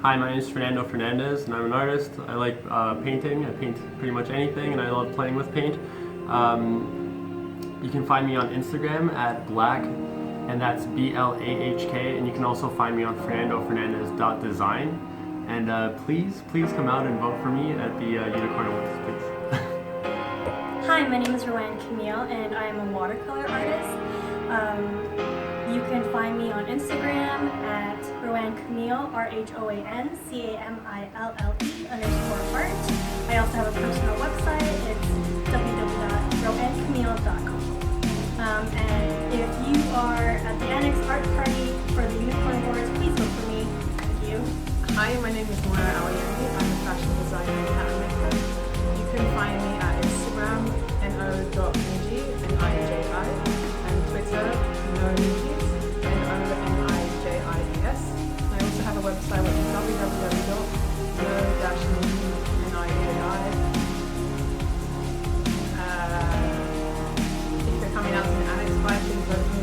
Hi, my name is Fernando Fernandez, and I'm an artist. I like painting. I paint pretty much anything, and I love playing with paint. You can find me on Instagram at black, and that's BLAHK, and you can also find me on fernandofernandez.design. And please come out and vote for me at the Unicorn Awards, please. Hi, my name is Rowan Camille, and I am a watercolor artist. You can find me on Instagram at Rowan Camille, RHOANCAMILLE_art. I also have a personal website. It's www.rowancamille.com. And if you are at the Annex Art Party for the Unicorn Awards, please vote for me. Thank you. Hi, my name is Moira Aoyemi. I'm a fashion designer at Meetup. You can find me at Instagram, no.niji, N-I-J-I, and Twitter, no.nijis, N-O-N-I-J-I-E-S. I also have a website which is www.no-niji, N-I-J-I. If you're coming out to the Annex Party, please vote for me.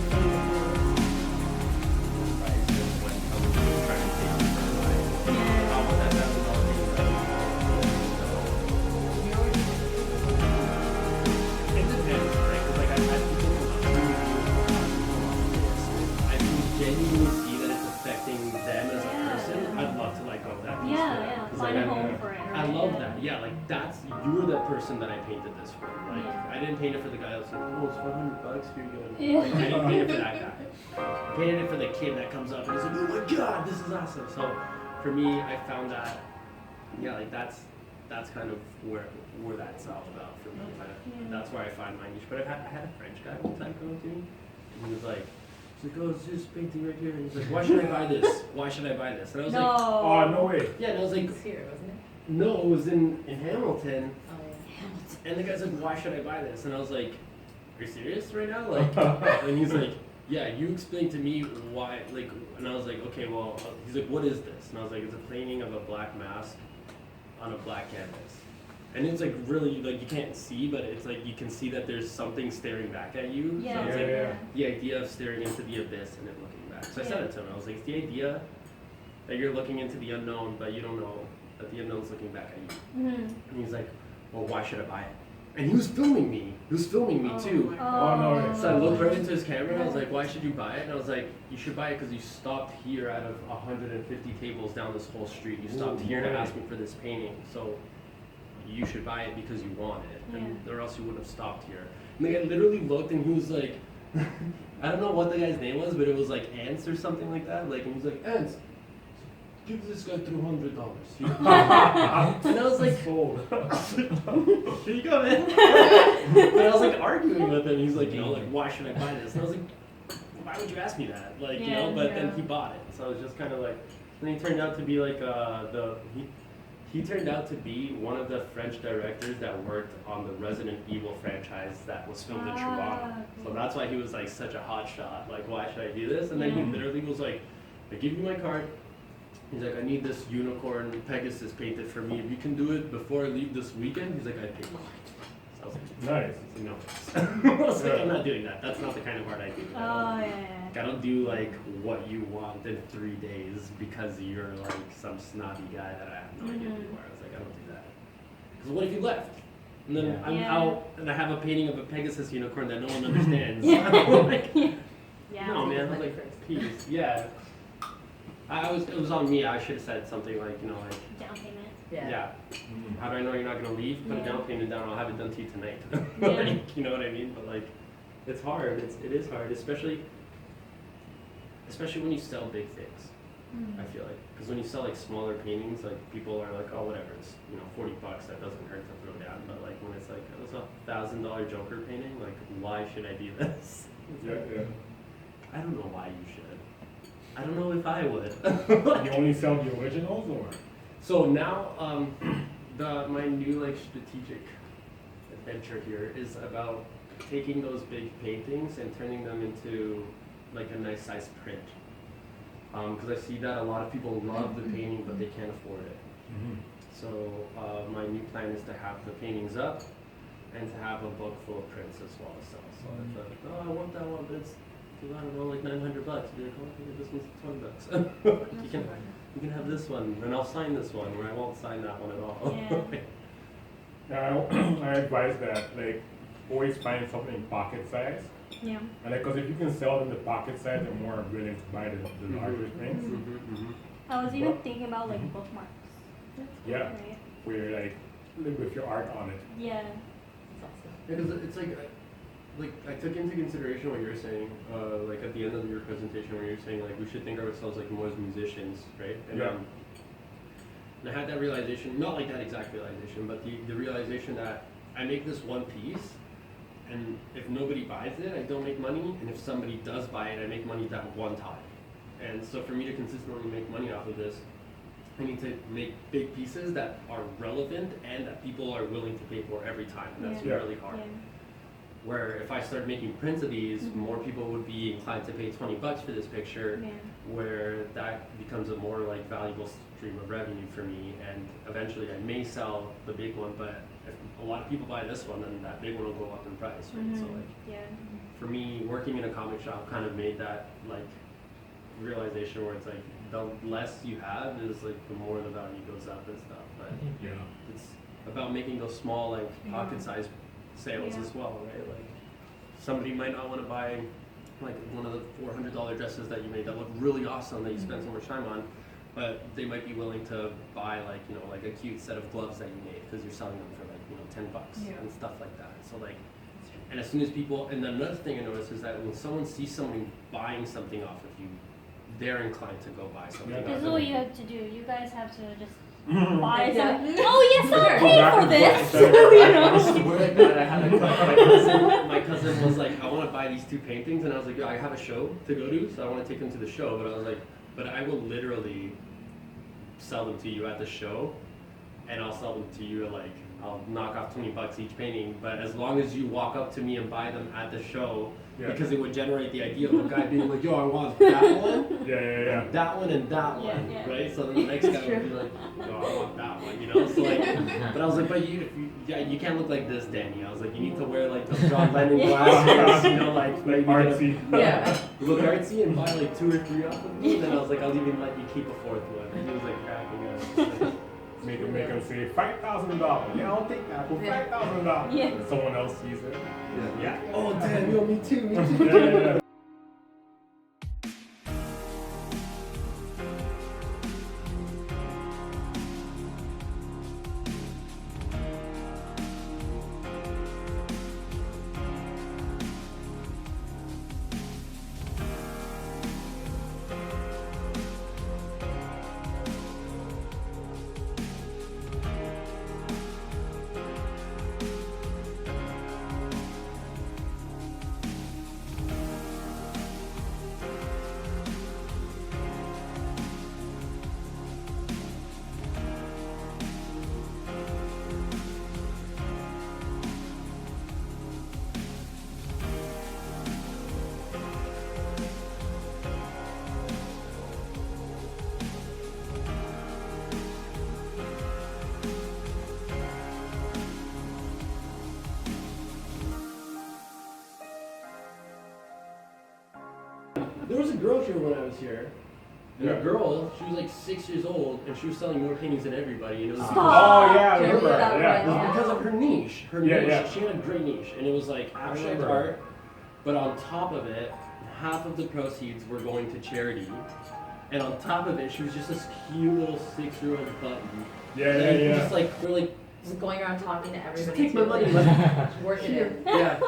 Genuinely see that it's affecting them as a person, I'd love to let go of that piece. Find a home for it. I love that. Yeah, like you're the person that I painted this for. Like I didn't paint it for the guy that was like, oh, it's $500, here you go. Like, I didn't paint it for that guy. I painted it for the kid that comes up and is like, oh my god, this is awesome. So for me, I found that, like that's kind of where that's all about for me. That's where I find my niche. But I had a French guy one time come up to me, and he was like, oh, it's this painting right here. And he's like, why should I buy this? Why should I buy this? And I was like, oh, no way. Yeah, and I was like, It was here, wasn't it? no, it was in Hamilton. Oh, yeah. Hamilton. And the guy's like, why should I buy this? And I was like, are you serious right now? Like, and he's like, yeah, you explain to me why, like, and I was like, okay, well, he's like, what is this? And I was like, it's a painting of a black mask on a black canvas. And it's like really, like you can't see, but it's like you can see that there's something staring back at you. Yeah. So it's like the idea of staring into the abyss and then looking back. So I said it to him, I was like, it's the idea that you're looking into the unknown, but you don't know that the unknown's looking back at you. And he's like, well, why should I buy it? And he was filming me. He was filming me too. Oh, no way. So I looked right into his camera and I was like, why should you buy it? And I was like, you should buy it because you stopped here out of 150 tables down this whole street. You stopped here to ask me for this painting. So you should buy it because you want it, or else you wouldn't have stopped here. And the guy literally looked and he was like, I don't know what the guy's name was, but it was like Ants or something like that. Like, and he was like, Ants, give this guy $200. And I was like, here you go, man. But I was like arguing with him. He's like, like, why should I buy this? And I was like, why would you ask me that? Like, but then he bought it. So I was just kind of like, and he turned out to be like he turned out to be one of the French directors that worked on the Resident Evil franchise that was filmed in Toronto. So that's why he was like such a hot shot. Like, why should I do this? And then he literally was like, I give you my card. He's like, I need this unicorn Pegasus painted for me. If you can do it before I leave this weekend, he's like, I pay you. So I was like, nice. No. I was like, I'm not doing that. That's not the kind of art I do. I don't do like what you want in 3 days because you're like some snobby guy that I have no idea who you are. I was like, I don't do that. Because what if you left? And then I'm out and I have a painting of a Pegasus unicorn that no one understands. Like, no, man. I was like, peace. Yeah. It was on me. I should have said something like, like Down payment. Yeah. How do I know you're not gonna leave? Put a down payment down. I'll have it done to you tonight. Like, you know what I mean? But like, it's hard. It is hard, especially when you sell big things. I feel like, because when you sell like smaller paintings, like people are like, oh, whatever, it's $40. That doesn't hurt to throw down. But like when it's like it's $1,000 Joker painting, like why should I do this? I don't know why you should. I don't know if I would. You only sell the originals, or? So now, my new like strategic adventure here is about taking those big paintings and turning them into like a nice size print. Because I see that a lot of people love the painting, but they can't afford it. So my new plan is to have the paintings up and to have a book full of prints as well. So it's like, oh, I want that one, but it's I don't know, like $900. You're like, oh, this one's $20. You can you can have this one, and I'll sign this one, or I won't sign that one at all. Yeah. I advise that, like, always find something pocket size. Yeah. And like, cause if you can sell them the pocket size, they're more willing to buy the larger things. I was even thinking about like bookmarks. Yeah, Right? where like, live with your art on it. Yeah. Because it's like I took into consideration what you're saying, like at the end of your presentation where you're saying like we should think of ourselves like more as musicians, right? And, Yeah. And I had that realization, not like that exact realization, but the realization that I make this one piece, and if nobody buys it, I don't make money, and if somebody does buy it, I make money that one time. And so for me to consistently make money off of this, I need to make big pieces that are relevant and that people are willing to pay for every time, and that's Yeah. really hard. Yeah. Where if I start making prints of these, more people would be inclined to pay $20 for this picture, Yeah. where that becomes a more like valuable stream of revenue for me, and eventually I may sell the big one, but if a lot of people buy this one, then that big one will go up in price, right? So like, Yeah. for me, working in a comic shop kind of made that like realization where it's like the less you have is like the more the value goes up and stuff, but Yeah. it's about making those small like pocket-sized sales Yeah. as well, right? Like somebody might not want to buy like one of the $400 dresses that you made that look really awesome that you spent so much time on, but they might be willing to buy like, you know, like a cute set of gloves that you made because you're selling them for like, you know, $10 Yeah. and stuff like that. So like, and as soon as people, and then another thing I noticed is that when someone sees someone buying something off of you, they're inclined to go buy something. Yeah. off This of is what you. you have to do. You guys have to just Mhm. buy Yeah. something. Oh yes, I'll Sure. pay Back for and this. forth. You I know. swear to God, I had my cousin was like, I want to buy these two paintings, and I was like, I have a show to go to, so I want to take them to the show. But I was like, but I will literally sell them to you at the show, and I'll sell them to you at like, I'll knock off $20 each painting. But as long as you walk up to me and buy them at the show, Yeah. because it would generate the idea of the guy being like, yo, I want that one. Yeah. That one and that Yeah, one, yeah. right? So then the next guy would be like, no, I want that one, you know? So like, but I was like, but you can't look like this, Danny. I was like, you need to wear like those John Lennon glasses, you know, like maybe Artsy. Yeah. look artsy and buy like 2 or 3 off of me. And then I was like, I'll even let you keep a 4th one. And he was like cracking up. Like, Make them say $5,000. Yeah, I'll take that for $5,000. Yeah. And someone else sees it. Yeah. oh damn, yo, me too, me too. Yeah. There was a girl here when I was here. And Yeah. a girl, she was like 6 years old, and she was selling more paintings than everybody. And it was Stop. Oh yeah, I Yeah, remember. that It Yeah. was one. because of her niche. Her Yeah, niche, yeah. she had a great niche, and it was like abstract remember. art. But on top of it, half of the proceeds were going to charity. And on top of it, she was just this cute little 6-year-old button. Yeah. Just like we're like, Just going around talking to everybody. just take my too, money. like, Like, working it. yeah.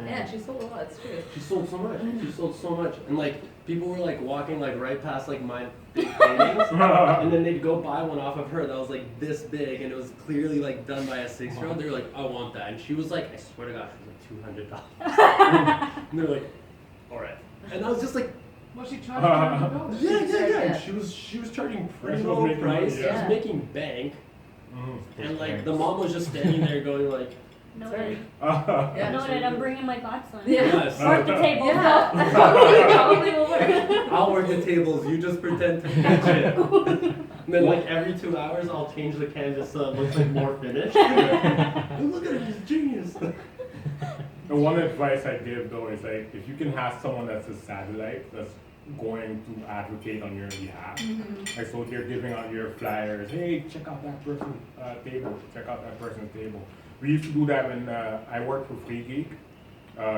Yeah, she sold a lot. It's true. She sold so much. She sold so much, and like people were like walking like right past like my big paintings, and then they'd go buy one off of her that was like this big, and it was clearly like done by a 6-year-old. They were like, I want that, and she was like, I swear to God, she was like $200, and they're like, all right, and I was just like, Well, she charged $200. yeah. Yeah. She was charging pretty She was low making price. money, She yeah. was making bank, Mhm. and like the mom was just standing there going like, Noted. Yeah. Noted. I'm bringing my godson. Yeah. yes. Work the table. Yeah. Go. Probably will work. I'll work the tables, you just pretend to pitch it. And then like every 2 hours I'll change the canvas so it looks like more finished. Look at it, he's genius. The one advice I give though is like, if you can have someone that's a satellite, that's going to advocate on your behalf. Like, so they're giving out your flyers, hey, check out that person's table, check out that person's table. We used to do that when I worked for Free Geek.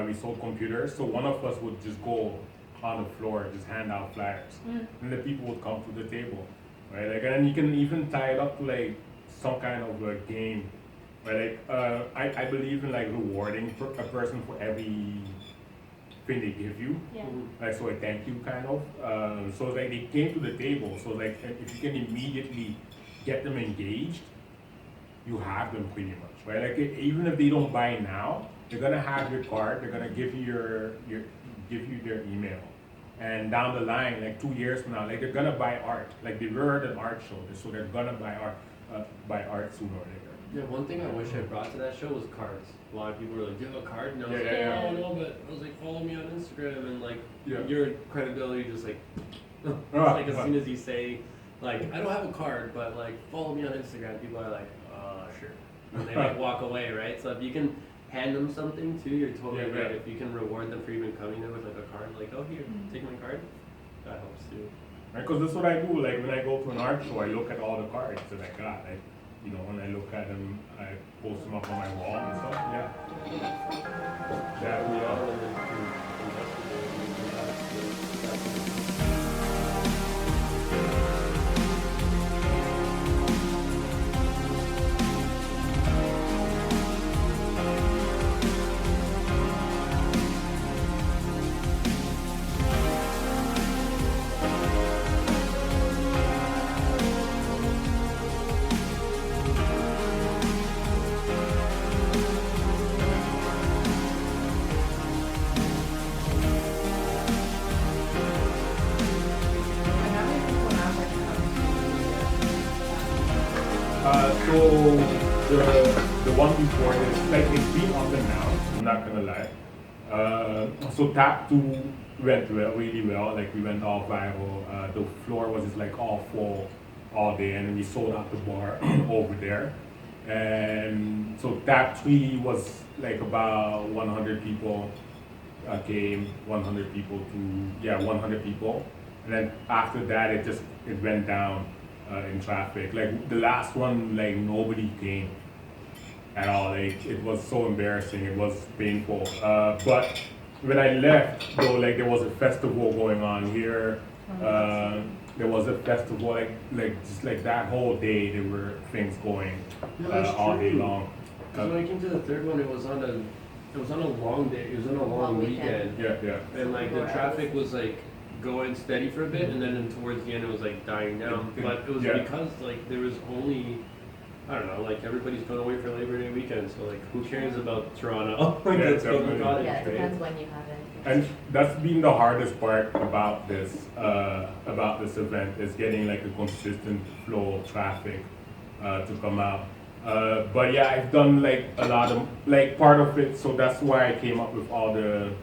We sold computers, so one of us would just go on the floor, just hand out flyers, and the people would come to the table, right? Like, and then you can even tie it up to like some kind of a game, right? Like, I believe in like rewarding a person for every thing they give you, Yeah. like, so a thank you kind of. So like they came to the table, so like if you can immediately get them engaged, you have them pretty much, right? Like even if they don't buy now, they're gonna have your card, they're gonna give you their email. And down the line, like 2 years from now, like they're gonna buy art. Like they were at an art show, so they're gonna buy art sooner or later. Yeah, one thing I wish I brought to that show was cards. A lot of people were like, do you have a card? And I was Yeah, like, yeah, yeah. no, but I was like, follow me on Instagram, and like, Yeah. your credibility just like, it's like as soon as you say, like, I don't have a card, but like, follow me on Instagram, people are like, sure. And they like walk away, right? So if you can hand them something too, you're totally Yeah, right. yeah. If you can reward them for even coming there with like a card, like, oh, here, take my card, that helps too. Because that's what I do. Like when I go to an art show, I look at all the cards that I got. When I look at them, I post them up on my wall and stuff. Yeah. And how many people now like So the one before this, like it's been up and down. I'm not gonna lie. So Tap 2 went really well. Like we went all viral. The floor was just like all full all day, and we sold out the bar over there. And so Tap 3 was like about 100 people came, 100 people to 100 people, and then after that it went down in traffic. Like the last one, like nobody came at all. Like it was so embarrassing. It was painful. But when I left, though, like there was a festival going on here. There was a festival, like just like that whole day there were things going Yeah, that's all day true. long. Because when I came to the third one, it was on a long day. It was on a long weekend. Yeah. And like the traffic was like going steady for a bit, and then towards the end it was like dying down. But it was Yeah. because like there was only, I don't know, like everybody's going away for Labor Day weekend, so like who cares about Toronto? Like Yeah, let's go to definitely. Cottage, Yeah, it right? depends when you have it. And that's been the hardest part about this event, is getting like a consistent flow of traffic to come out. But yeah, I've done like a lot of like part of it, so that's why I came up with all the.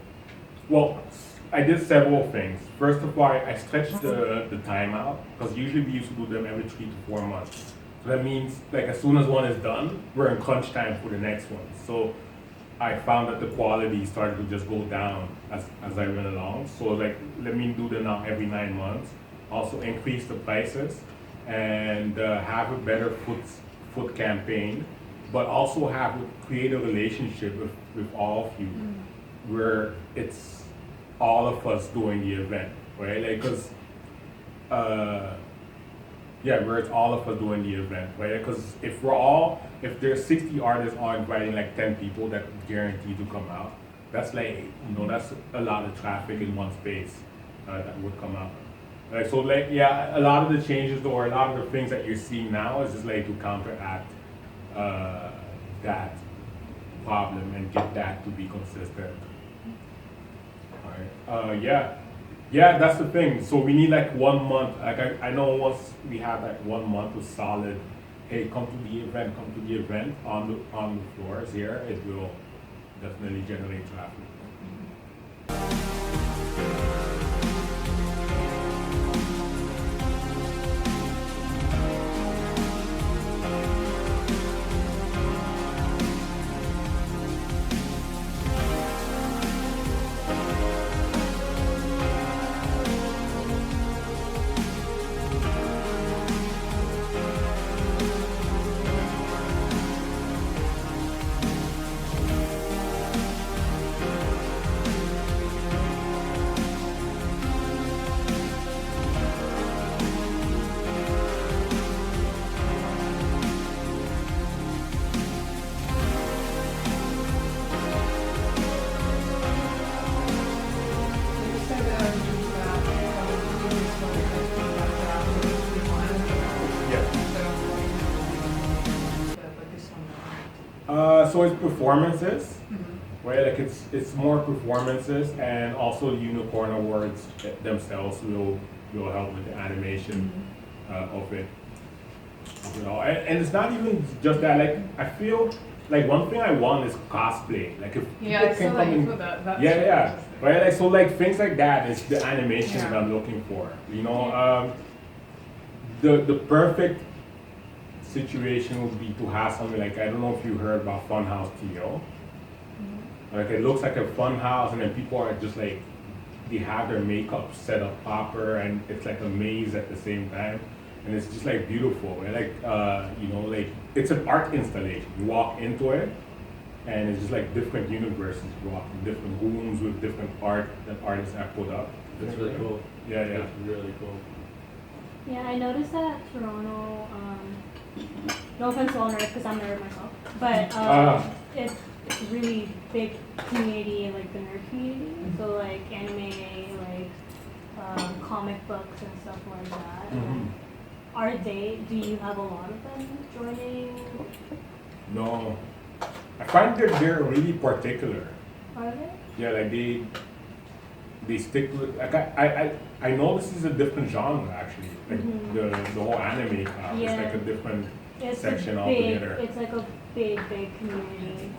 Well, I did several things. First of all, I stretched the time out, because usually we used to do them every 3 to 4 months. So that means like as soon as one is done, we're in crunch time for the next one. So I found that the quality started to just go down as I went along. So like, let me do them now every 9 months. Also increase the prices and have a better foot campaign, but also create a relationship with all of you, where it's all of us doing the event, right? Like, cause where it's all of us doing the event, right? Because if there's 60 artists all inviting like 10 people that guaranteed to come out, that's like, that's a lot of traffic in one space that would come out. Like, so like, a lot of the changes or a lot of the things that you're seeing now is just like to counteract that problem and get that to be consistent. Alright, yeah, that's the thing. So we need like 1 month. Like I know once we have like 1 month of solid, hey, come to the event on the floors here, it will definitely generate traffic. So it's performances, right? Like it's more performances, and also unicorn awards themselves will help with the animation of it. You know, and it's not even just that. Like I feel like one thing I want is cosplay. Like if Yeah, people I can saw come that you in, put that. yeah, right. Like so, like things like that is the animation that I'm looking for. You know, the perfect situation would be to have something like, I don't know if you heard about Funhouse TO. Like it looks like a fun house, and then people are just like, they have their makeup set up proper, and it's like a maze at the same time, and it's just like beautiful. And like you know, like it's an art installation. You walk into it, and it's just like different universes. You walk in different rooms with different art that artists have put up. That's really cool. Yeah, That's really cool. Yeah, I noticed that Toronto, no offense to all nerds because I'm a nerd myself, but it's a really big community, like the nerd community. So like anime, like comic books and stuff like that. Do you have a lot of them joining? No, I find that they're really particular. Are they? Yeah, like they stick with, like I know this is a different genre actually. Like the whole anime class is like a different section altogether. It's like a big community.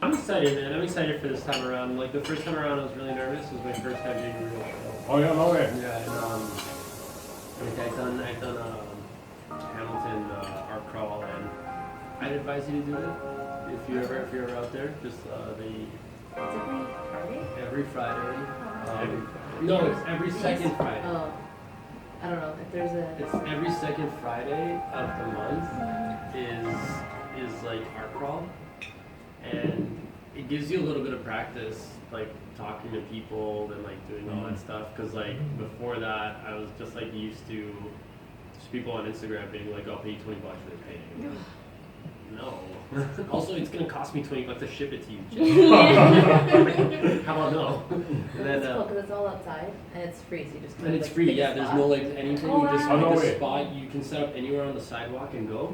I'm excited, man. I'm excited for this time around. Like the first time around, I was really nervous. It was my first time doing a real show. Oh yeah, no way. Yeah, and I've done Hamilton art crawl, and I'd advise you to do it if you're ever out there. Just every Friday. No, it's every second Friday. Oh, I don't know if there's a. It's every second Friday of the month is like art crawl, and it gives you a little bit of practice, like talking to people and like doing all that stuff. Cause like before that, I was just like used to just people on Instagram being like, "I'll pay you $20 for this painting." No. Also, it's gonna cost me $20 to ship it to you. How about no? And then, It's cool because it's all outside and it's free, so you just. and it's free. Yeah, there's no like anything. Oh, You just wow. pick a spot. You can set up anywhere on the sidewalk and go.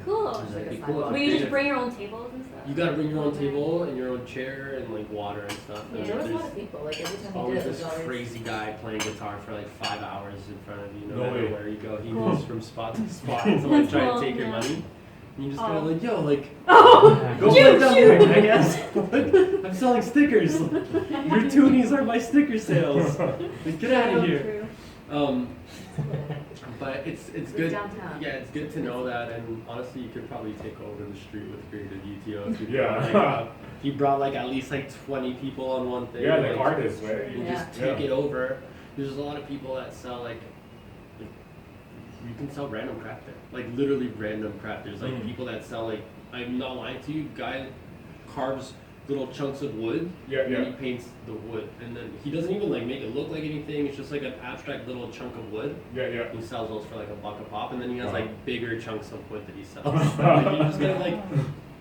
Cool. It's like That'd a be cool. sidewalk. Will you just bring your own tables and stuff? You gotta bring your own table and your own chair and like water and stuff. And There was a lot there's of people. Like every time you always did it, this there's always. crazy guy playing guitar for like 5 hours in front of you. No No matter way. where you go, he Cool. moves from spot to spot to like try cool, to take your yeah. money. And you just gotta Oh. like, yo, like, Oh, go shoot, play down shoot. there, I guess. I'm selling stickers. Your toonies are my sticker sales. Like, get out of True, here. true. But it's It's good. downtown. Yeah, it's good to know that, and honestly, you could probably take over the street with CreativeUTO. If you Yeah. brought, like, if you brought like at least like 20 people on one thing. Yeah, like artists, right? You Yeah. just take Yeah. it over. There's a lot of people that sell like you can sell random crap there. Like literally random crap. There's like people that sell like, I'm not lying to you, guy carves little chunks of wood Yeah, and then yeah. he paints the wood. And then he doesn't even like make it look like anything. It's just like an abstract little chunk of wood. Yeah, yeah. He sells those for like $1 a pop, and then he has Wow. like bigger chunks of wood that he sells. Like, you just get like,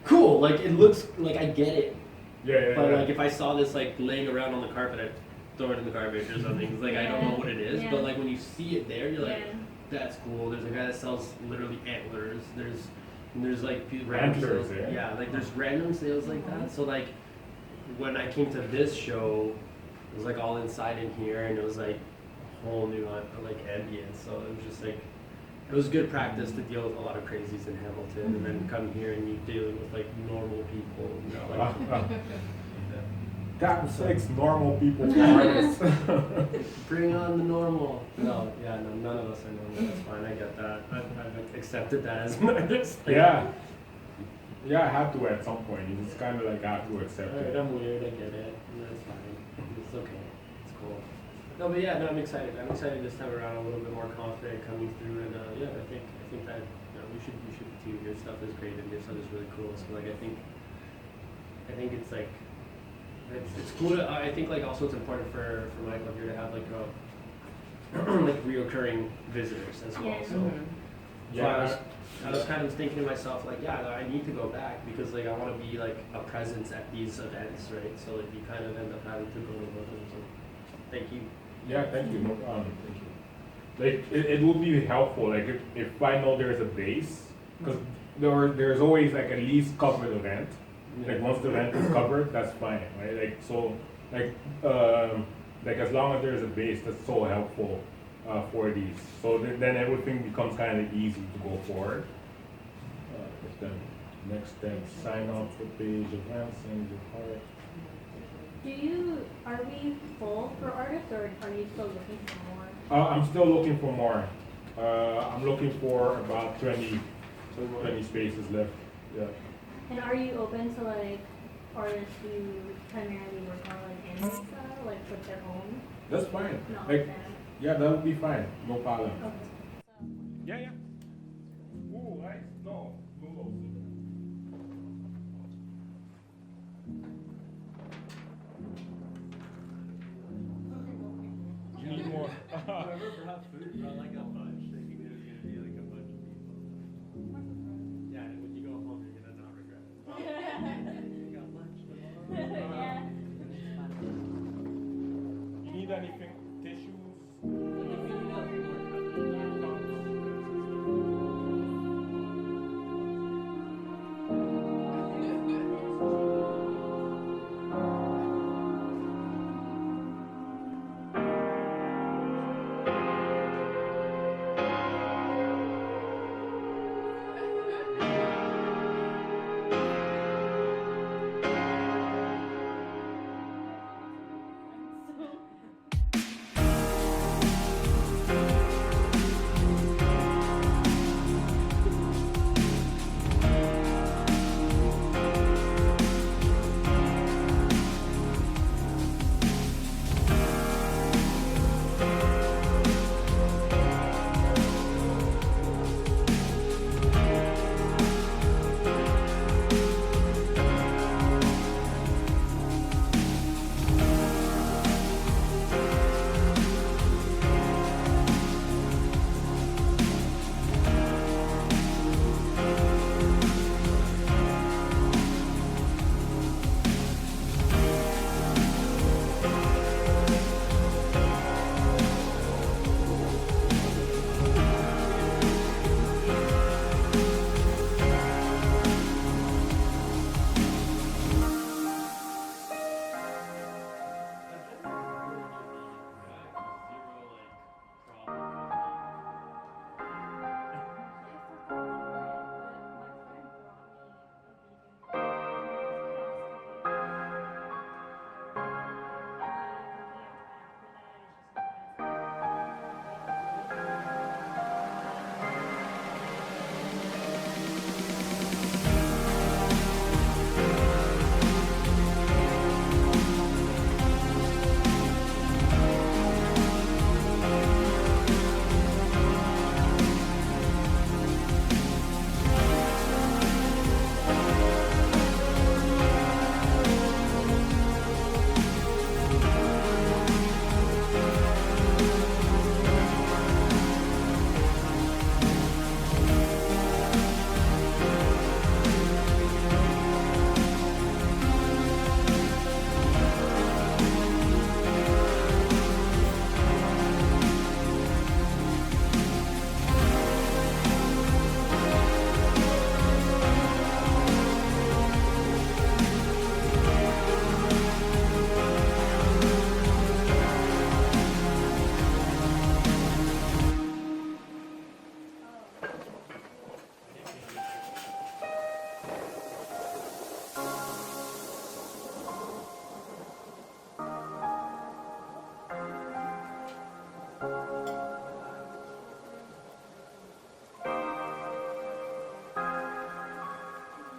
cool. Like it looks like I get it, Yeah, but yeah. like if I saw this like laying around on the carpet, I'd throw it in the garbage or something. It's like I don't know what it is, Yeah. but like when you see it there, you're like, Yeah. that's cool. There's a guy that sells literally antlers. There's like random Antlers, sales. yeah? Yeah, like there's random sales like that. So like when I came to this show, it was like all inside in here, and it was like a whole new like ambience. So it was just like it was good practice to deal with a lot of crazies in Hamilton, and then come here and you dealing with like normal people. You know, like, that makes normal people artists. Bring on the normal. No, yeah, no, none of us are normal. That's fine. I get that. I've accepted that as an artist. Yeah. Yeah, I had to at some point. You just kind of like have to accept Alright, it. I'm weird. I get it. That's fine. It's okay. It's cool. No, but yeah, no, I'm excited. I'm excited this time around. A little bit more confident coming through, and yeah, I think that we should too. Your stuff is great, and your stuff is really cool. So like, I think it's like. It's cool to, I think like also it's important for Michael here to have like like reoccurring visitors as well. Yeah. So, Mhm. so I was kind of thinking to myself like, yeah, I need to go back because like I want to be like a presence at these events, right? So like you kind of end up having to go to them. So thank you. Yeah, thank you. No problem. Thank you. Like it would be helpful, like if I know there's a base, because there's always like at least covered event. Like once the event is covered, that's fine, right? Like so, like as long as there's a base, that's so helpful for these. So then everything becomes kind of easy to go forward. Then next step, sign up for page, events, and your part. Are we full for artists, or are you still looking for more? I'm still looking for more. I'm looking for about 20 spaces left. Yeah. And are you open to like artists who primarily work on like anime style, like with their own? That's fine. No, Like, okay. yeah, that would be fine. No problem. Okay. Yeah, yeah. Ooh, nice. No, noodles. You need more. Whoever brought food brought like a bunch, thinking there was gonna be like a bunch of people. Yeah, and when you go home, you're gonna not regret it. You got lunch tomorrow. Yeah. You need anything? Tissues? If you got more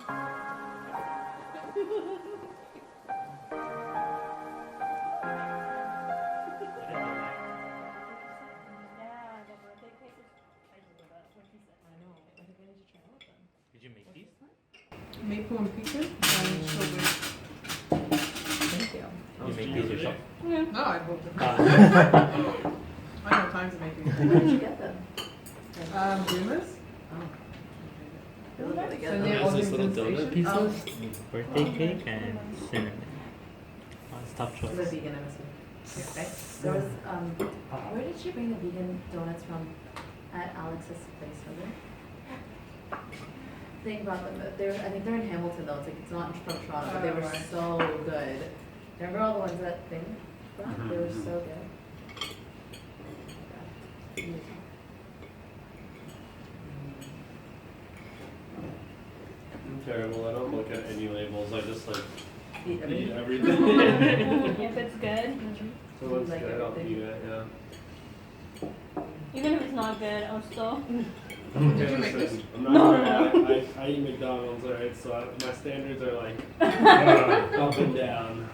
Yeah, the birthday cake is crazy with that, what he said. I know. I think I need to try out then. Did you make these? Maple and pecan and strawberry. Thank you. You make these yourself? Yeah. No, I bought them. I don't have time to make these. Where did you get them? Dreamers. Oh. They look really So good. near There's this little Orpington donut Station. pieces, birthday cake, and cinnamon. Oh, it's tough It was choice. vegan, I'm assuming. Right? There was, where did she bring the vegan donuts from? At Alex's place, was it? They brought them, I think they're in Hamilton though, it's not from Toronto, but they were right. so good. Remember all the ones that thing brought? They were so good. Yeah. I'm terrible. I don't look at any labels. I just like Eat eat everything. everything. If it's good, So it's Like good. I'll everything. eat it. Yeah. even if it's not good, I'll still. Did you make this? I'm not gonna lie. I eat McDonald's, alright? So my standards are like up and down.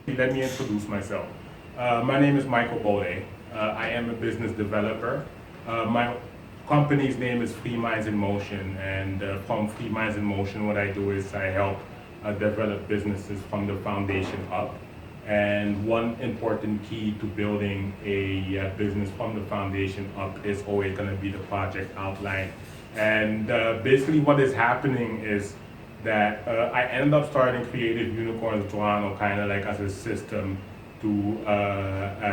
Let me introduce myself. My name is Michael Bode. I am a business developer. My company's name is Free Minds in Motion, and from Free Minds in Motion, what I do is I help develop businesses from the foundation up. And one important key to building a business from the foundation up is always going to be the project outline. And basically what is happening is that I ended up starting Creative Unicorns Toronto kind of like as a system to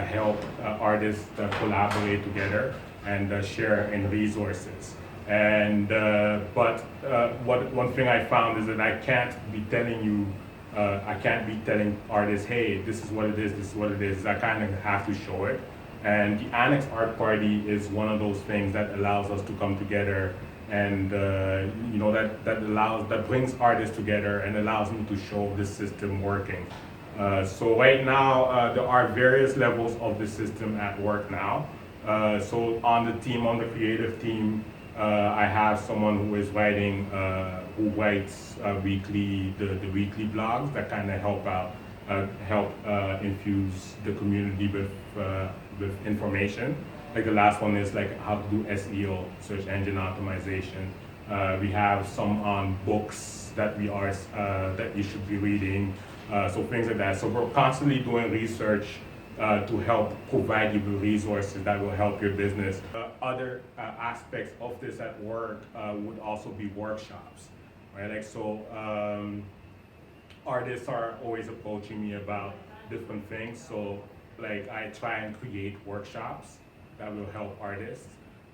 help artists collaborate together and share in resources. And but one thing I found is that I can't be telling artists, hey, this is what it is, this is what it is. I kind of have to show it. And the Annex Art Party is one of those things that allows us to come together and that brings artists together and allows me to show this system working. So right now, there are various levels of the system at work now. So on the team, on the creative team, I have someone who is writing, who writes weekly, the weekly blogs that kind of help infuse the community with information. Like the last one is like how to do SEO, search engine optimization. We have some on books that that you should be reading, so things like that. So we're constantly doing research to help provide you with resources that will help your business. Other aspects of this at work would also be workshops, right? Like so, artists are always approaching me about different things. So like I try and create workshops that will help artists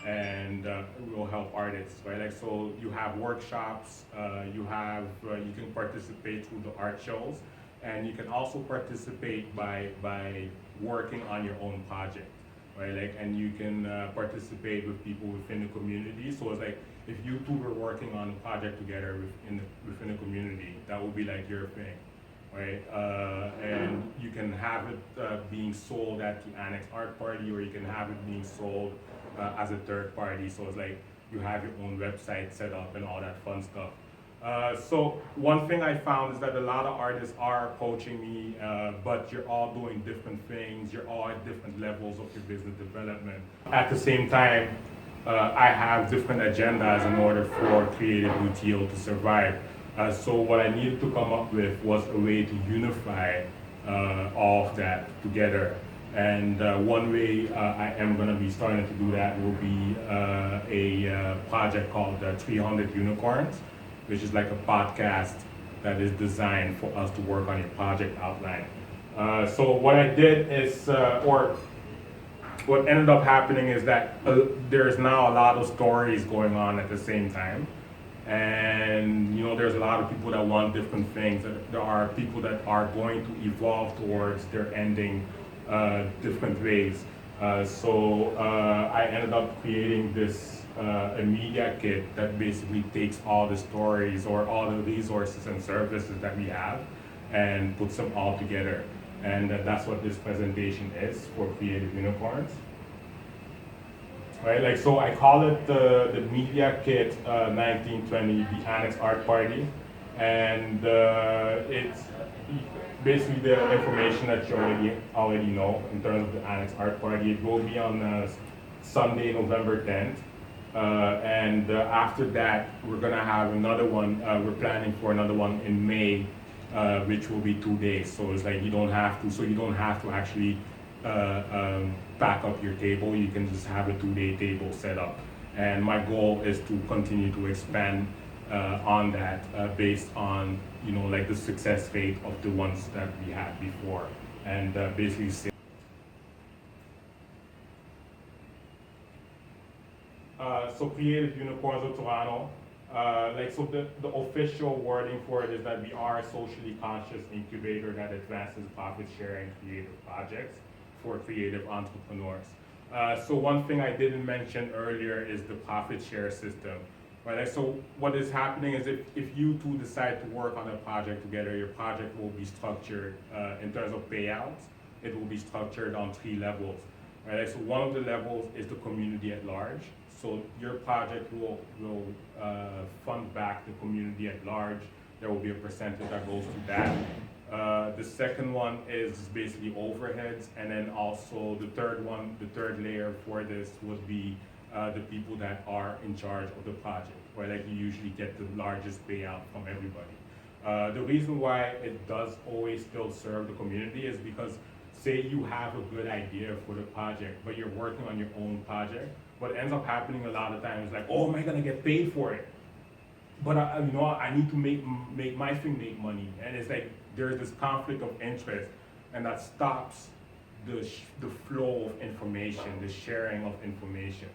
and will help artists, right? Like so, you have workshops, you can participate through the art shows, and you can also participate by working on your own project, right? Like, and you can participate with people within the community. So it's like if you two were working on a project together within the community, that would be like your thing, right? And you can have it being sold at the Annex Art Party, or you can have it being sold as a third party. So it's like you have your own website set up and all that fun stuff. So one thing I found is that a lot of artists are approaching me, but you're all doing different things. You're all at different levels of your business development. At the same time, I have different agendas in order for CreativeUTO to survive. So what I needed to come up with was a way to unify all of that together. And one way I am going to be starting to do that will be a project called 300 Unicorns, which is like a podcast that is designed for us to work on your project outline. So what I did is, or what ended up happening is that there's now a lot of stories going on at the same time. And there's a lot of people that want different things. There are people that are going to evolve towards their ending different ways. So I ended up creating this a media kit that basically takes all the stories or all the resources and services that we have and puts them all together. And that's what this presentation is for Creative Unicorns. right? Like, so I call it the Media Kit 1920, the Annex Art Party. And it's basically the information that you already know in terms of the Annex Art Party. It will be on Sunday, November 10th. After that, we're gonna have another one. We're planning for another one in May, which will be 2 days. So it's like you don't have to actually pack up your table. You can just have a 2-day table set up. And my goal is to continue to expand on that based on like the success rate of the ones that we had before, and basically so Creative Unicorns of Toronto, so the official wording for it is that we are a socially conscious incubator that advances profit sharing creative projects for creative entrepreneurs. So one thing I didn't mention earlier is the profit share system. Right, so what is happening is if you two decide to work on a project together, your project will be structured in terms of payouts. It will be structured on 3 levels. Right, so one of the levels is the community at large. So your project will fund back the community at large. There will be a percentage that goes to that. The second one is basically overheads, and then also the third layer for this would be the people that are in charge of the project, where like you usually get the largest payout from everybody. The reason why it does always still serve the community is because say you have a good idea for the project, but you're working on your own project, what ends up happening a lot of times is like, oh, am I gonna get paid for it? But I need to make my thing make money, and it's like there's this conflict of interest, and that stops the flow of information, the sharing of information.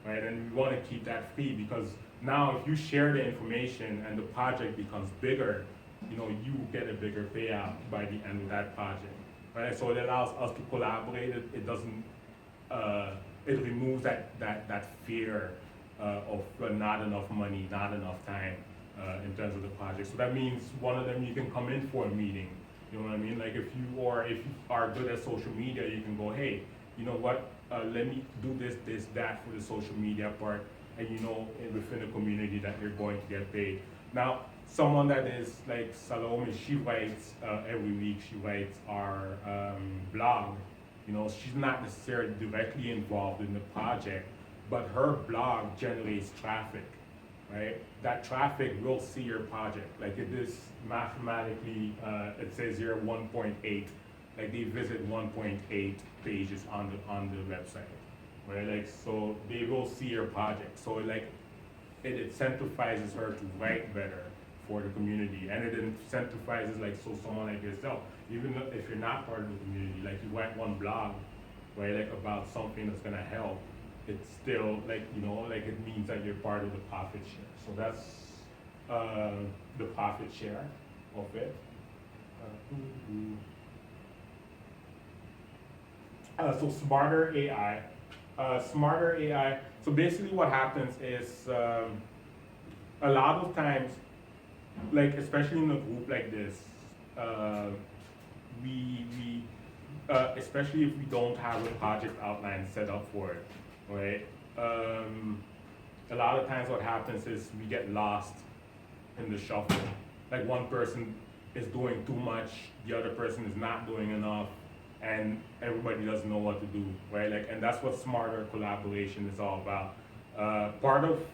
Right? And we want to keep that free because now if you share the information and the project becomes bigger, you get a bigger payout by the end of that project. Right? So it allows us to collaborate. It doesn't. It removes that fear of not enough money, not enough time in terms of the project. So that means one of them you can come in for a meeting. You know what I mean? Like if you are good at social media, you can go, hey, you know what? Let me do this, that for the social media part, and within the community that you're going to get paid. Now, someone that is like Salome, she writes every week. She writes our blog. She's not necessarily directly involved in the project, but her blog generates traffic, right? That traffic will see your project. Like it is mathematically, it says here 1.8. Like they visit 1.8 pages on the website, right? Like so they will see your project. So like it incentivizes her to write better for the community, and it incentivizes like someone like yourself, even if you're not part of the community, like you write one blog, right? Like about something that's gonna help. It's still like like it means that you're part of the profit share. So that's the profit share of it. So smarter AI. Smarter AI. So basically what happens is a lot of times, like especially in a group like this, we especially if we don't have a project outline set up for it, right? A lot of times what happens is we get lost in the shuffle. Like one person is doing too much, the other person is not doing enough, and everybody doesn't know what to do, right? Like, and that's what smarter collaboration is all about. Part of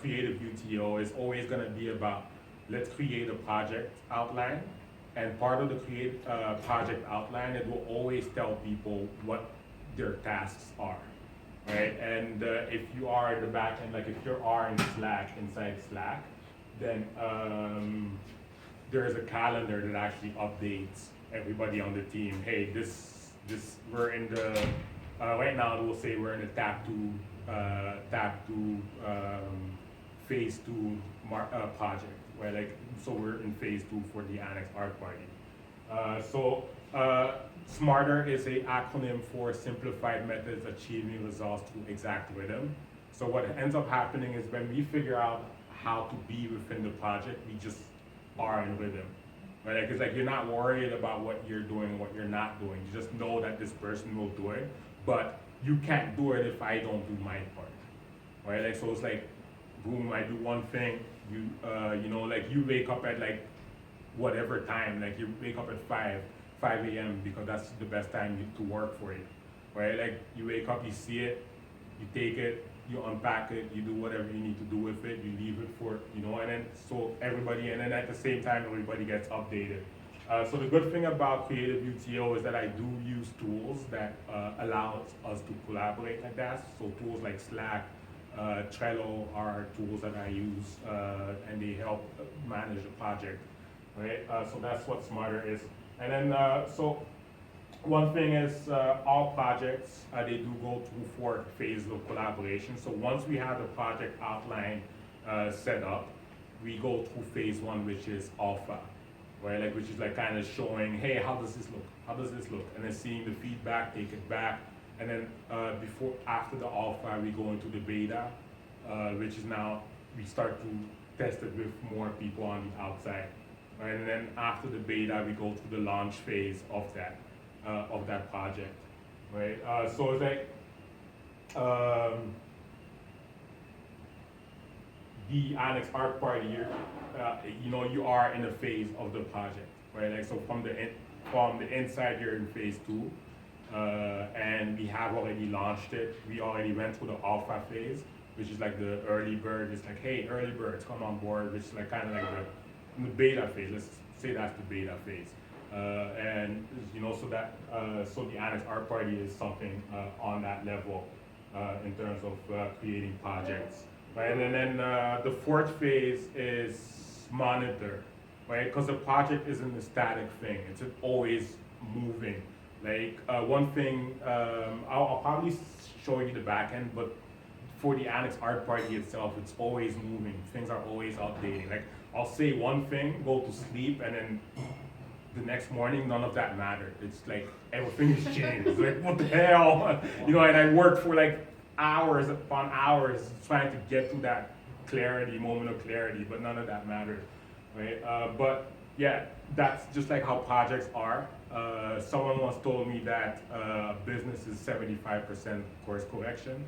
Creative UTO is always going to be about let's create a project outline, and part of the project outline, it will always tell people what their tasks are, right? And if you are in the back end, like if you are in Slack, inside Slack, then there is a calendar that actually updates everybody on the team. Hey, this we're in the right now. We'll say we're in the tab 2 phase 2 project, right? Like so we're in phase 2 for the Annex Art Party. Smarter is a acronym for Simplified Methods Achieving Results Through Exact Rhythm. So what ends up happening is when we figure out how to be within the project, we just are in rhythm. Right? Like, it's like you're not worried about what you're doing and what you're not doing. You just know that this person will do it, but you can't do it if I don't do my part, right? Like, so it's like, boom, I do one thing, you know, like you wake up at like whatever time, like you wake up at 5 a.m. because that's the best time to work for you, right? Like you wake up, you see it, you take it, you unpack it, you do whatever you need to do with it, you leave it for, you know, and then so everybody, and then at the same time, everybody gets updated. So the good thing about CreativeUTO is that I do use tools that allow us to collaborate like that. So tools like Slack, Trello are tools that I use, and they help manage the project, right? So that's what Smarter is. And then, so one thing is all projects, they do go through 4 phases of collaboration. So once we have the project outline set up, we go through phase 1, which is alpha, right? Like, which is like kind of showing, hey, how does this look? How does this look? And then seeing the feedback, take it back. And then after the alpha, we go into the beta, which is now, we start to test it with more people on the outside, right? And then after the beta, we go through the launch phase of that project, right? So it's like, the Annex Art Party, you know, you are in a phase of the project, right? Like, so from the inside, you're in phase 2, and we have already launched it. We already went through the alpha phase, which is like the early bird. It's like, hey, early birds, come on board, which is like kind of like the beta phase. Let's say that's the beta phase. And you know, so that so the Annex Art Party is something on that level in terms of creating projects. Right? And then the 4th phase is monitor, right? Because the project isn't a static thing; it's always moving. Like one thing, I'll probably show you the back end, but for the Annex Art Party itself, it's always moving. Things are always updating. Like, I'll say one thing, go to sleep, and then the next morning, none of that mattered. It's like everything is changed. It's like, what the hell? You know, and I worked for like hours upon hours trying to get to that clarity, moment of clarity, but none of that mattered, right? But yeah, that's just like how projects are. Someone once told me that business is 75% course correction.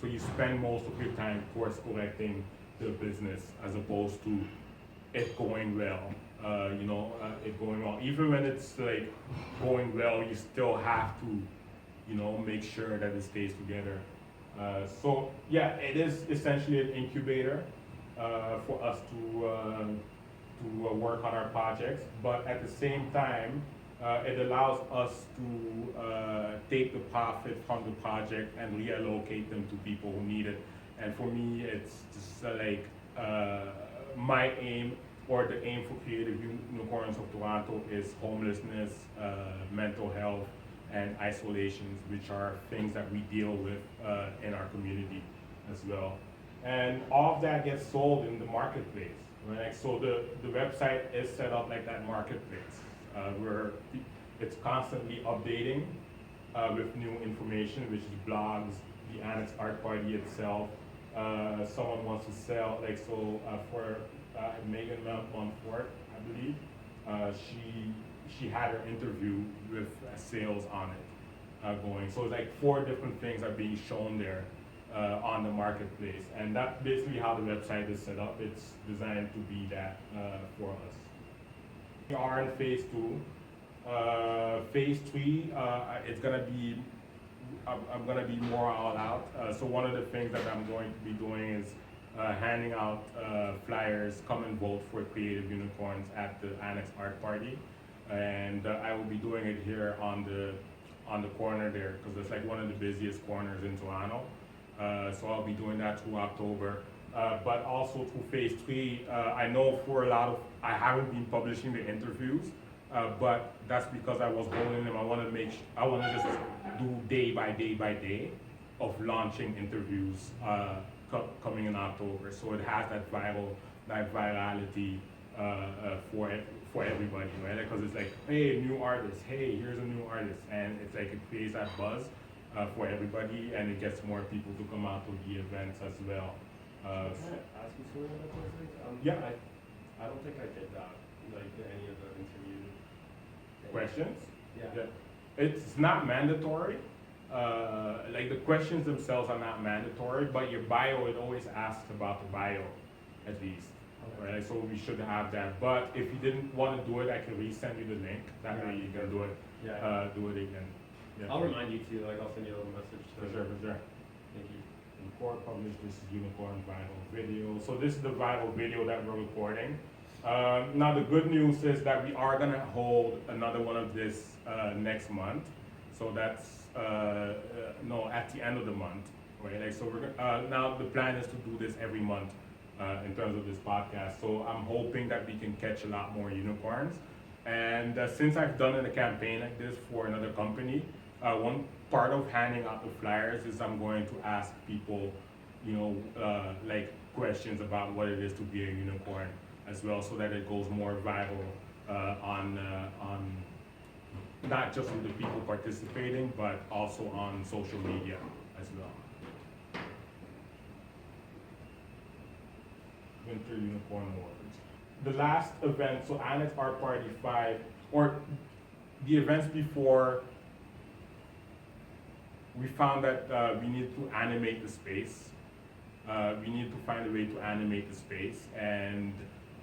So you spend most of your time course correcting the business as opposed to it going well. You know, it going well. Even when it's like going well, you still have to, you know, make sure that it stays together. So yeah, it is essentially an incubator for us to work on our projects. But at the same time, it allows us to take the profit from the project and reallocate them to people who need it. And for me, it's just like my aim, or the aim for Creative Unicorns of Toronto, is homelessness, mental health, and isolations, which are things that we deal with in our community as well. And all of that gets sold in the marketplace, right? So the website is set up like that marketplace, where it's constantly updating with new information, which is blogs, the Annex Art Party itself. Someone wants to sell, like, so for Megan Montfort, I believe, she had her interview with sales on it going. So it's like 4 different things are being shown there on the marketplace, and that's basically how the website is set up. It's designed to be that for us. We are in phase 2. Phase 3, it's gonna be, I'm gonna be more all out. So one of the things that I'm going to be doing is handing out flyers, come and vote for Creative Unicorns at the Annex Art Party. And I will be doing it here on the corner there, because it's like one of the busiest corners in Toronto. So I'll be doing that through October. But also through phase 3, I know for a lot of, I haven't been publishing the interviews, but that's because I was holding them. I want to just do day by day of launching interviews coming in October. So it has that virality for everybody, right? Because it's like, hey, new artist, hey, here's a new artist, and it's like it creates that buzz for everybody, and it gets more people to come out to the events as well. Can I ask you something about those? Yeah. I don't think I did that, like any of the interview Questions? Yeah. It's not mandatory, like the questions themselves are not mandatory, but your bio, it always asks about the bio, at least. Right? So we should have that. But if you didn't want to do it, I can resend you the link. That way you can do it. Yeah. Do it again. Yeah. I'll remind you too. Like I'll send you a little message. For sure, for sure. Thank you. Record, publish, this is Unicorn Viral Video. So this is the viral video that we're recording. Now the good news is that we are gonna hold another one of this next month. So that's no, at the end of the month, right? Like so we're now the plan is to do this every month in terms of this podcast. So I'm hoping that we can catch a lot more unicorns. And since I've done a campaign like this for another company, one part of handing out the flyers is I'm going to ask people, you know, like questions about what it is to be a unicorn as well, so that it goes more viral on not just with the people participating, but also on social media as well. Winter Unicorn Awards. The last event, so Annex Art Party 5, or the events before, we found that we need to animate the space. We need to find a way to animate the space, and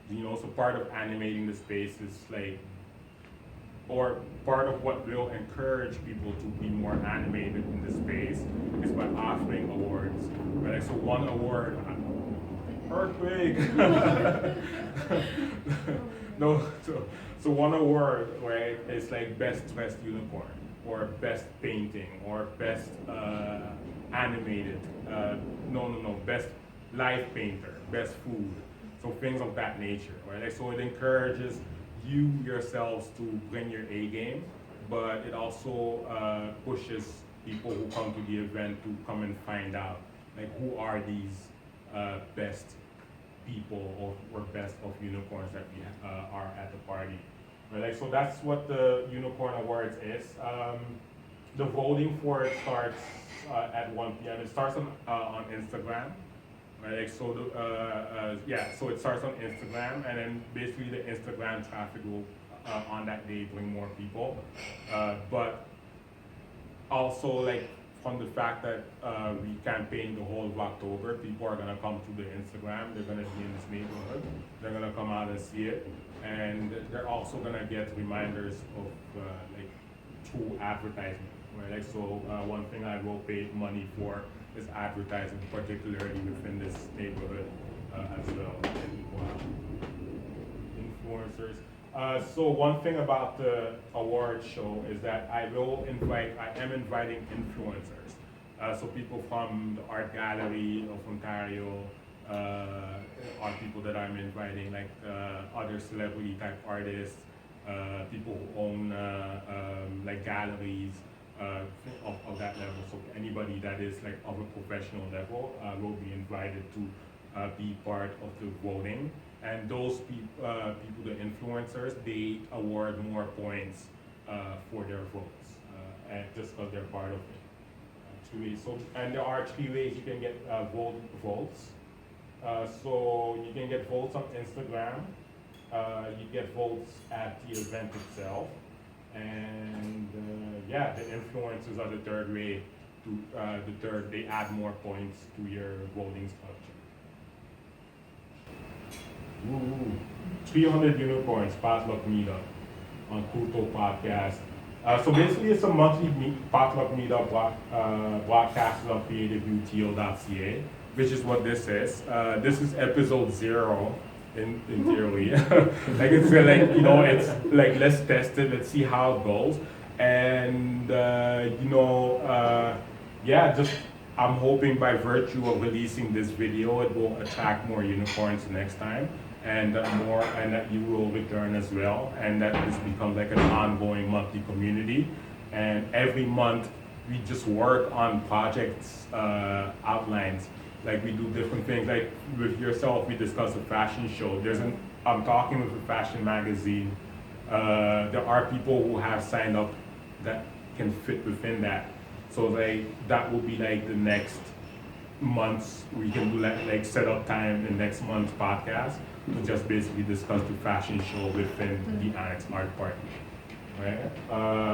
you know, so part of animating the space is like, or part of what will encourage people to be more animated in the space is by offering awards. Right? So one award, earthquake. No, so one award, right, is like best dressed unicorn, or best painting, or best animated, best live painter, best food, so things of that nature, right? Like, so it encourages you yourselves to bring your A game, but it also pushes people who come to the event to come and find out, like, who are these best people or best of unicorns that we are at the party. Right? Like, so that's what the Unicorn Awards is. The voting for it starts at 1 p.m. It starts on Instagram. Right? Like, so so it starts on Instagram, and then basically the Instagram traffic will on that day bring more people. But also, like, from the fact that we campaign the whole of October, people are gonna come to the Instagram, they're gonna be in this neighborhood, they're gonna come out and see it, and they're also gonna get reminders of like through advertisement, right? Like, so one thing I will pay money for is advertising, particularly within this neighborhood as well. And, wow. Influencers. So one thing about the award show is that I am inviting influencers. So people from the Art Gallery of Ontario are people that I'm inviting, like other celebrity type artists, people who own like galleries of that level. So anybody that is like of a professional level will be invited to be part of the voting. And those people, the influencers, they award more points for their votes, and just because they're part of it. So, and there are 3 ways you can get votes. So you can get votes on Instagram, you get votes at the event itself, and the influencers are the third way. They add more points to your voting structure. Ooh, 300 unicorns, Potluck Meetup on CreativeUTO podcast. So basically, it's a monthly Potluck Meetup broadcasted on CreativeUTO.ca, which is what this is. This is episode 0 in theory. Like, it's like, you know, it's like, let's test it, let's see how it goes, and just I'm hoping by virtue of releasing this video, it will attract more unicorns next time, and that you will return as well, and that this becomes like an ongoing monthly community. And every month we just work on projects outlines. Like, we do different things. Like with yourself, we discuss a fashion show. I'm talking with a fashion magazine. There are people who have signed up that can fit within that. So that will be like the next month's, we can do like set up time in next month's podcast to just basically discuss the fashion show within the Annex Art Party. right?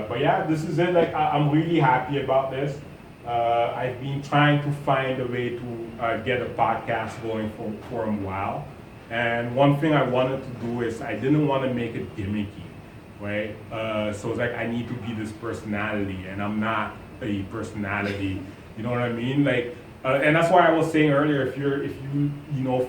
But yeah, this is it. Like I'm really happy about this. I've been trying to find a way to get a podcast going for a while. And one thing I wanted to do is I didn't want to make it gimmicky, right? So it's like I need to be this personality, and I'm not a personality. You know what I mean? Like, and that's why I was saying earlier, if you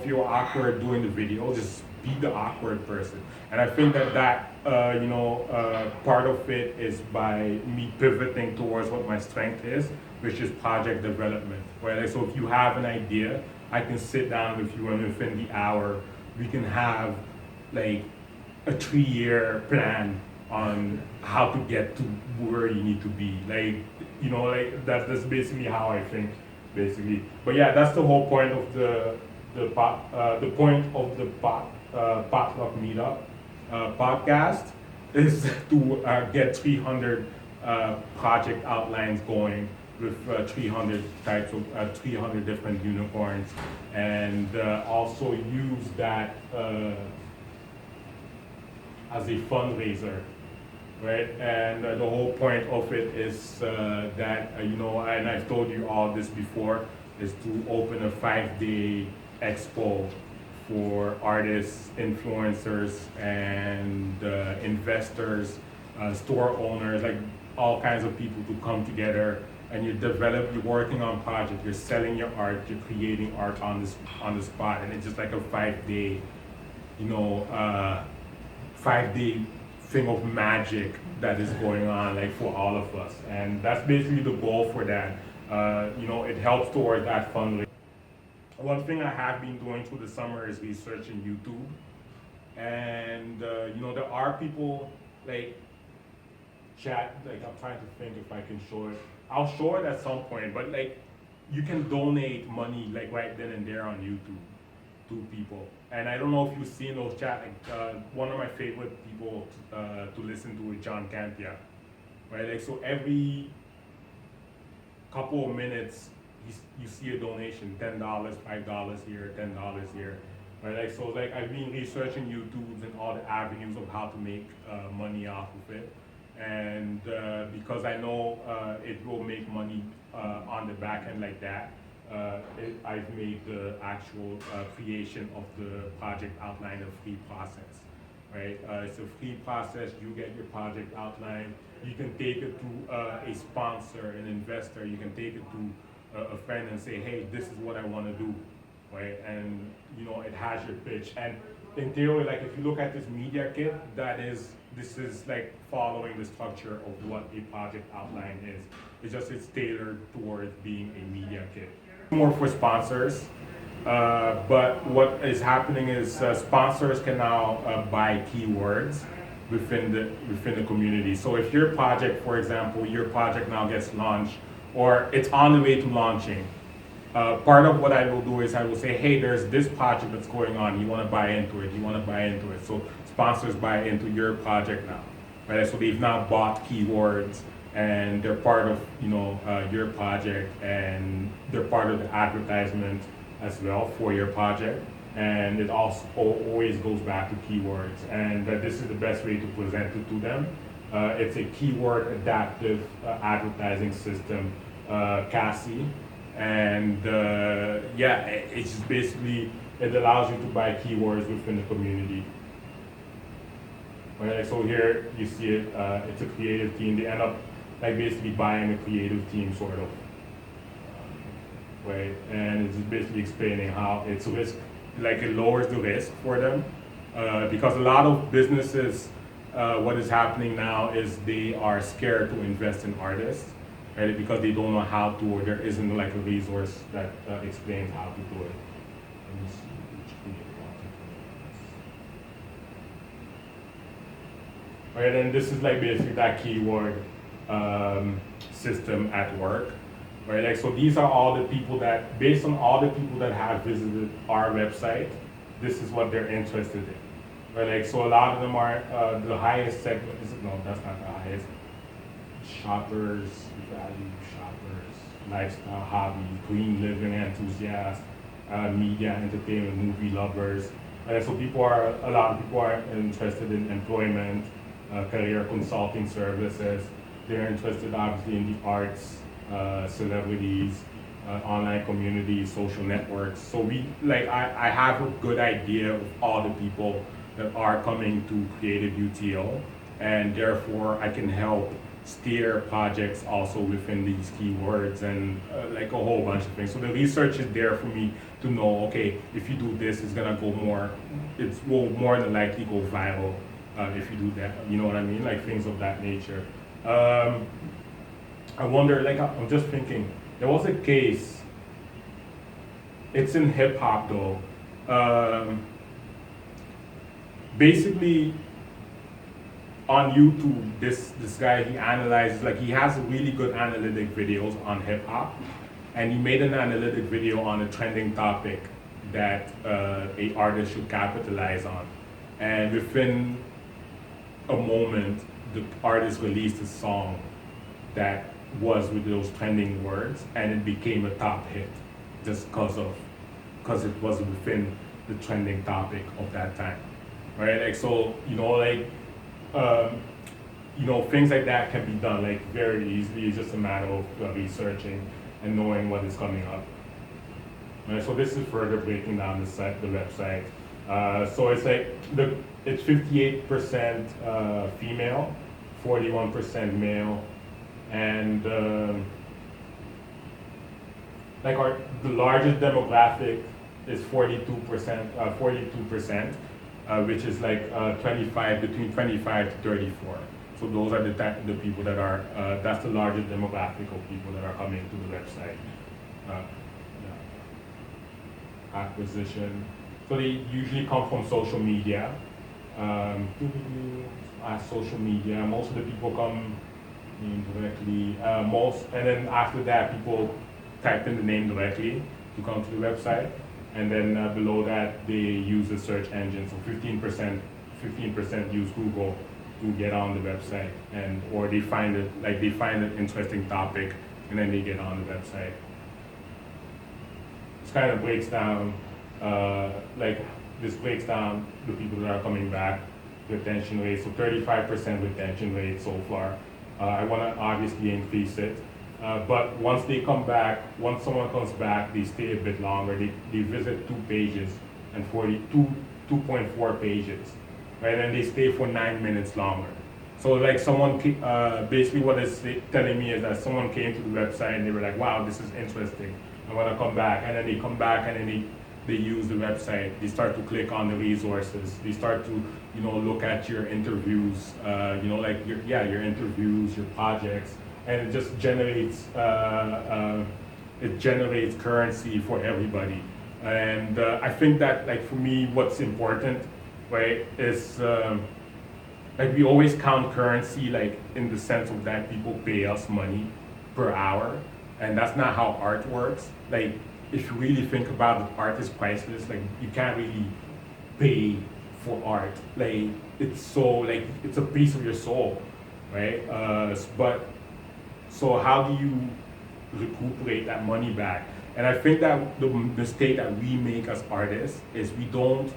feel awkward doing the video, just be the awkward person. And I think that part of it is by me pivoting towards what my strength is, which is project development. Right? Like, so if you have an idea, I can sit down with you, and within the hour, we can have like a 3-year plan on how to get to where you need to be. Like, that's basically how I think, basically. But yeah, that's the whole point of the Potluck Meetup podcast is to get 300 project outlines going with 300 types of 300 different unicorns, and also use that as a fundraiser, right? And the whole point of it is that and I've told you all this before, is to open a 5-day expo for artists, influencers, and investors, store owners, like all kinds of people to come together. And you're working on projects, you're selling your art, you're creating art on the spot, and it's just like a 5-day, 5-day thing of magic that is going on, like for all of us. And that's basically the goal for that. It helps towards that fundraising. One thing I have been doing through the summer is researching YouTube. And, there are people like chat, like I'm trying to think if I can show it. I'll show it at some point, but like you can donate money like right then and there on YouTube to people. And I don't know if you've seen those chat, like one of my favorite people to listen to is John Cantia, right? Like, so every couple of minutes, you see a donation, $10, $5 here, $10 here, right? Like, so like I've been researching YouTube and all the avenues of how to make money off of it. And because I know it will make money on the back end like that, I've made the actual creation of the project outline a free process, right? It's a free process. You get your project outline. You can take it to a sponsor, an investor. You can take it to a friend and say, hey, this is what I want to do, right? And it has your pitch. And in theory, like if you look at this media kit, this is like following the structure of what a project outline is. It's tailored towards being a media kit. More for sponsors, but what is happening is sponsors can now buy keywords within the community. So if your project, for example, your project now gets launched, or it's on the way to launching, part of what I will do is I will say, hey, there's this project that's going on. You want to buy into it. So sponsors buy into your project now, right? So they've now bought keywords, and they're part of your project, and they're part of the advertisement as well for your project. And it also always goes back to keywords, and this is the best way to present it to them. It's a keyword adaptive advertising system, CASI. And it's just basically, it allows you to buy keywords within the community. Right, like, so here you see it, it's a creative team. They end up like basically buying a creative team sort of, right? And it's just basically explaining how it's risk, like it lowers the risk for them. Because a lot of businesses, what is happening now is they are scared to invest in artists, right? Because they don't know how to, or there isn't like a resource that explains how to do it. Let me see which creative content. Right, and this is like basically that keyword system at work, right? Like, so these are all the people that, based on all the people that have visited our website, this is what they're interested in, right? Like, so a lot of them are the highest segment. That's not the highest. Shoppers, value shoppers, lifestyle, hobby, green living enthusiasts, media, entertainment, movie lovers. So a lot of people are interested in employment, career consulting services. They're interested obviously in the arts, celebrities, online communities, social networks. So I have a good idea of all the people that are coming to Creative UTO, and therefore I can help steer projects also within these keywords and like a whole bunch of things. So the research is there for me to know, okay, if you do this, it's gonna go more, it will more than likely go viral if you do that, you know what I mean? Like things of that nature. I wonder, like I'm just thinking, there was a case, it's in hip hop though. Basically, on YouTube, this guy, he analyzes, like he has really good analytic videos on hip hop, and he made an analytic video on a trending topic that a artist should capitalize on. And within a moment, the artist released a song that was with those trending words, and it became a top hit just because it was within the trending topic of that time, right? Like so, you know, like you know, things like that can be done like very easily. It's just a matter of researching and knowing what is coming up. Right, so this is further breaking down the website. So it's like it's 58% female, 41% male, and like the largest demographic is 42%, which is like 25 between 25 to 34. So those are the people that are that's the largest demographic of people that are coming to the website. Yeah. Acquisition. So they usually come from social media. Social media. Most of the people come directly. And then after that, people type in the name directly to come to the website. And then below that, they use a search engine. So 15% use Google to get on the website, or they find an interesting topic, and then they get on the website. This kind of breaks down, this breaks down the people that are coming back, retention rate. So 35% retention rate so far. I want to obviously increase it. But once they come back, once someone comes back, they stay a bit longer. They visit 2 pages and 2.4 pages, right? And they stay for 9 minutes longer. So like someone, basically what it's telling me is that someone came to the website and they were like, wow, this is interesting. I want to come back. And then they come back and then they use the website. They start to click on the resources. They start to, you know, look at your interviews, you know, like your interviews, your projects. And it just generates currency for everybody. And I think that, like, for me, what's important, right, is like we always count currency like in the sense of that people pay us money per hour, and that's not how art works. Like, if you really think about it, art is priceless. Like, you can't really pay for art. Like, it's so, like, it's a piece of your soul, right? So how do you recuperate that money back? And I think that the mistake that we make as artists is we don't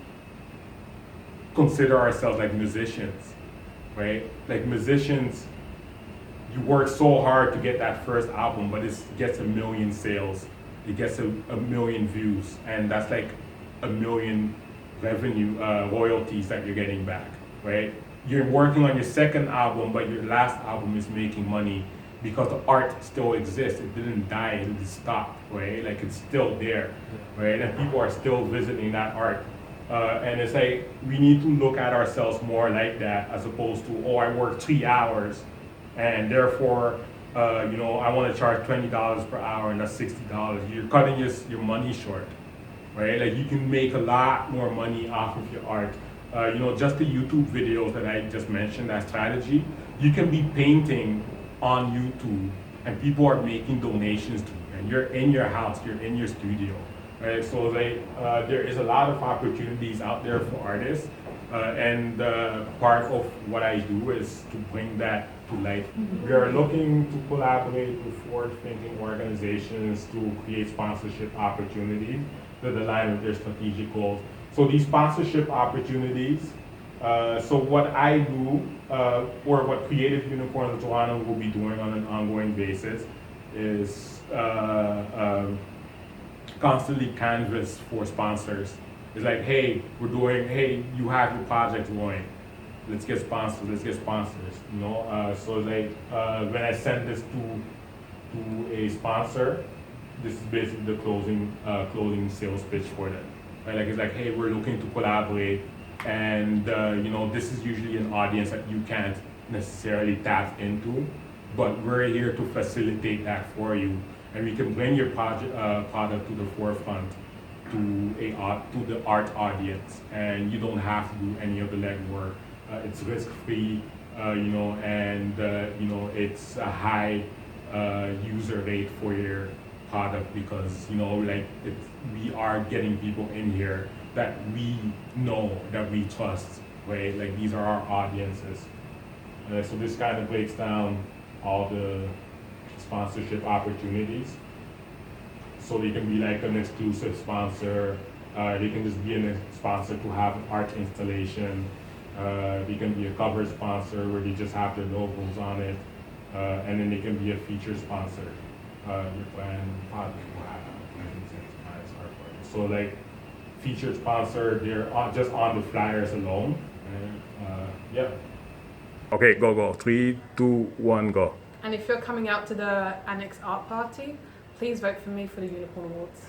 consider ourselves like musicians, right? Like musicians, you work so hard to get that first album, but it gets 1 million sales, it gets a million views, and that's like 1 million revenue, royalties that you're getting back, right? You're working on your second album, but your last album is making money, because the art still exists. It didn't die, it didn't stop, right? Like, it's still there, right? And people are still visiting that art. And it's like, we need to look at ourselves more like that, as opposed to, oh, I work 3 hours, and therefore, you know, I want to charge $20 per hour, and that's $60. You're cutting your money short, right? Like, you can make a lot more money off of your art. You know, just the YouTube videos that I just mentioned, that strategy, you can be painting on YouTube, and people are making donations to you, and you're in your house, you're in your studio, right? So like, there is a lot of opportunities out there for artists, and part of what I do is to bring that to life. We are looking to collaborate with forward-thinking organizations to create sponsorship opportunities that align with their strategic goals. So these sponsorship opportunities So what I do, or what Creative Unicorns of Toronto will be doing on an ongoing basis, is constantly canvas for sponsors. It's like, hey, hey, you have your project going. Let's get sponsors, you know? So like, when I send this to a sponsor, this is basically the closing sales pitch for them. Right? Like, it's like, hey, we're looking to collaborate, and you know, this is usually an audience that you can't necessarily tap into, but we're here to facilitate that for you, and we can bring your product to the forefront to the art audience, and you don't have to do any of the legwork. It's risk-free, you know, and you know, it's a high user rate for your product, because, you know, like, we are getting people in here that we know, that we trust, right? Like, these are our audiences. So this kind of breaks down all the sponsorship opportunities. So they can be like an exclusive sponsor, they can just be a sponsor to have an art installation, they can be a cover sponsor where they just have their logos on it, and then they can be a feature sponsor. Your brand product will have so like, featured sponsor, they're just on the flyers alone. And, yeah. Okay, go. 3, 2, 1, go. And if you're coming out to the Annex Art Party, please vote for me for the Unicorn Awards.